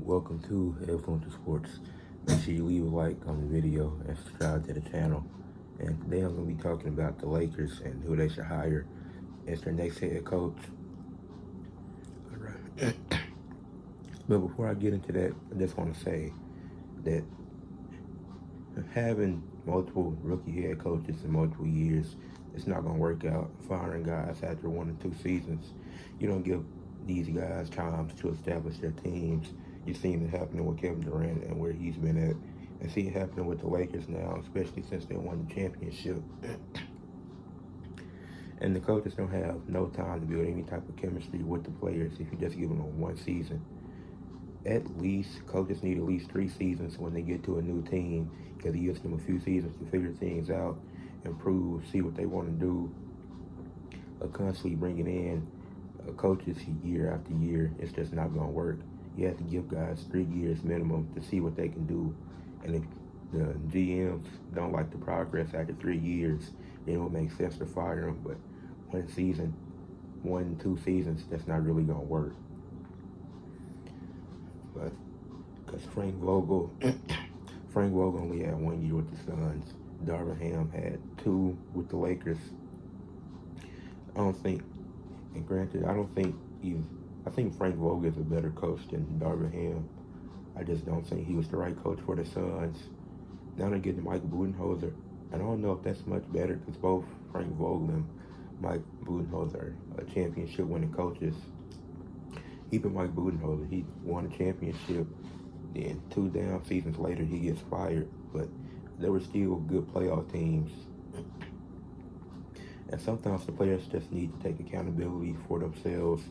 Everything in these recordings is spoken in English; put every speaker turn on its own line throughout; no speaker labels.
welcome to Influencer Sports. Make sure you leave a like on the video and subscribe to the channel. And today I'm going to be talking about the Lakers and who they should hire as their next head coach. All right. But before I get into that, I just want to say that having multiple rookie head coaches in multiple years, it's not going to work out. Firing guys after 1 or 2 seasons, you don't give these guys time to establish their teams. You've seen it happening with Kevin Durant and where he's been at, and see it happening with the Lakers now, especially since they won the championship. And the coaches don't have no time to build any type of chemistry with the players if you just give them 1 season. At least, coaches need at least 3 seasons when they get to a new team, because it gives them a few seasons to figure things out, improve, see what they want to do. Constantly bringing in coaches year after year, it's just not going to work. You have to give guys 3 years minimum to see what they can do. And if the GMs don't like the progress after 3 years, then it would make sense to fire them. But 1 season, 1, 2 seasons, that's not really going to work. But because Frank Vogel only had 1 year with the Suns. Darvin Ham had 2 with the Lakers. I don't think, and granted, I think Frank Vogel is a better coach than Darvin Ham. I just don't think he was the right coach for the Suns. Now they're getting Mike Budenholzer. I don't know if that's much better, because both Frank Vogel and Mike Budenholzer are championship winning coaches. Even Mike Budenholzer, he won a championship. Then 2 down seasons later, he gets fired. But there were still good playoff teams. And sometimes the players just need to take accountability for themselves.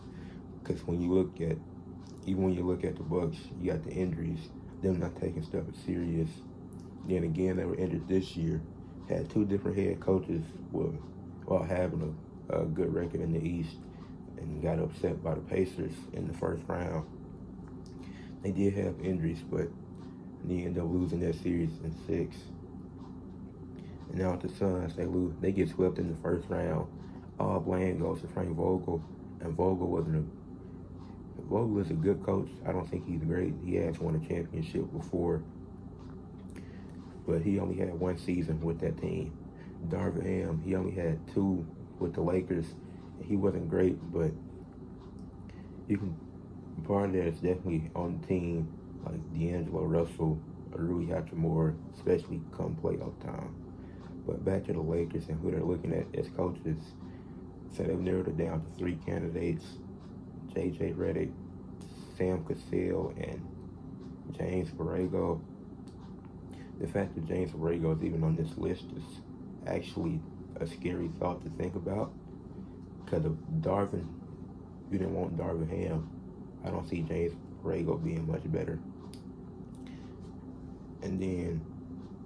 Because when you look at the Bucks, you got the injuries, them not taking stuff as serious. Then again, they were injured this year. Had 2 different head coaches while having a good record in the East, and got upset by the Pacers in the first round. They did have injuries, but they ended up losing that series in 6. And now with the Suns, they get swept in the first round. All blame goes to Frank Vogel, and Vogel is a good coach. I don't think he's great. He has won a championship before, but he only had 1 season with that team. Darvin Ham, he only had 2 with the Lakers. He wasn't great, but part of that is definitely on the team, like D'Angelo Russell or Rui Hachimura, especially come playoff time. But back to the Lakers and who they're looking at as coaches. So they've narrowed it down to 3 candidates: J.J. Redick, Sam Cassell, and James Borrego. The fact that James Borrego is even on this list is actually a scary thought to think about. Because of Darvin, you didn't want Darvin Ham. I don't see James Borrego being much better. And then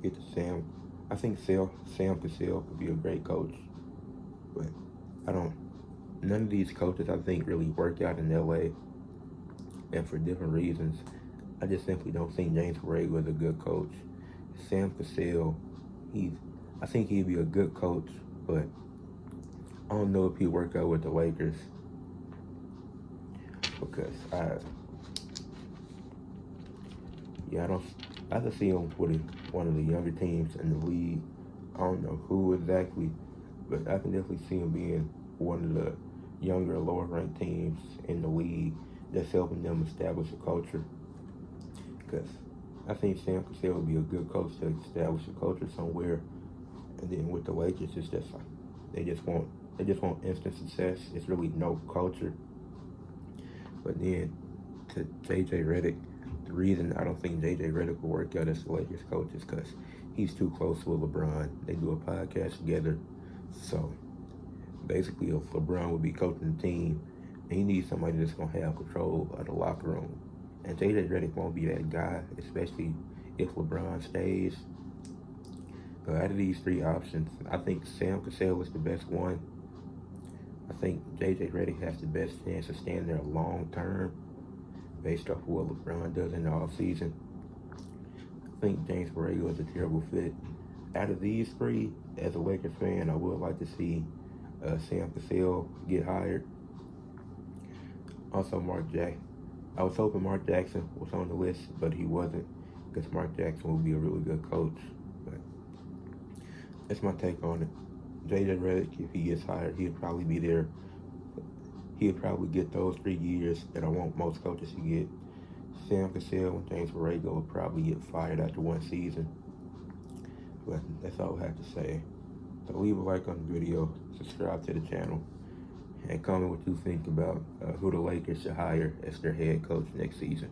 get to Sam. I think Sam Cassell could be a great coach, but none of these coaches I think really work out in LA, and for different reasons. I just simply don't think James Borrego is a good coach. Sam Cassell, I think he'd be a good coach, but I don't know if he'd work out with the Lakers, because I just see him with one of the younger teams in the league. I don't know who exactly, but I can definitely see him being one of the younger, lower-ranked teams in the league that's helping them establish a culture. Because I think Sam Cassell would be a good coach to establish a culture somewhere. And then with the Lakers, it's just like they just want instant success. It's really no culture. But then to J.J. Redick, the reason I don't think J.J. Redick will work out as the Lakers coach is because he's too close with LeBron. They do a podcast together. So basically, if LeBron would be coaching the team, he needs somebody that's going to have control of the locker room. And J.J. Redick won't be that guy, especially if LeBron stays. But out of these 3 options, I think Sam Cassell is the best one. I think J.J. Redick has the best chance to stand there long term, based off of what LeBron does in the offseason. I think James Borrego is a terrible fit. Out of these 3, as a Lakers fan, I would like to see Sam Cassell get hired. Also, Mark I was hoping Mark Jackson was on the list, but he wasn't, because Mark Jackson would be a really good coach. But that's my take on it. JJ Redick, if he gets hired, he'd probably be there. He'd probably get those 3 years that I want most coaches to get. Sam Cassell and James Borrego will probably get fired after one season. But that's all I have to say. So leave a like on the video, subscribe to the channel, and comment what you think about who the Lakers should hire as their head coach next season.